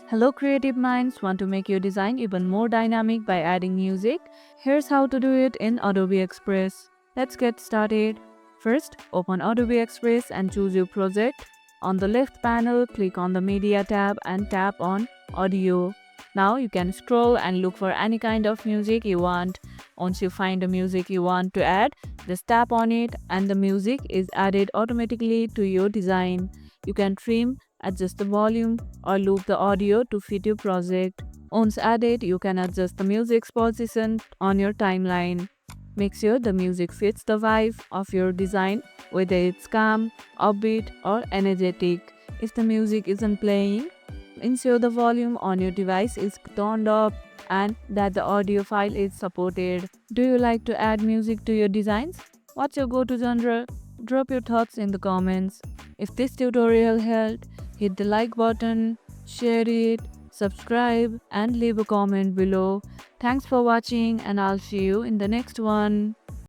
Hello, creative minds. Want to make your design even more dynamic by adding music? Here's how to do it in Adobe Express. Let's get started. First, open Adobe Express and choose your project. On the left panel, click on the Media tab and tap on Audio. Now you can scroll and look for any kind of music you want. Once you find the music you want to add, just tap on it and the music is added automatically to your design. You can trim, adjust the volume, or loop the audio to fit your project. Once added, you can adjust the music's position on your timeline. Make sure the music fits the vibe of your design, whether it's calm, upbeat, or energetic. If the music isn't playing, ensure the volume on your device is turned up and that the audio file is supported. Do you like to add music to your designs? What's your go-to genre? Drop your thoughts in the comments. If this tutorial helped, hit the like button, share it, subscribe, and leave a comment below. Thanks for watching, and I'll see you in the next one.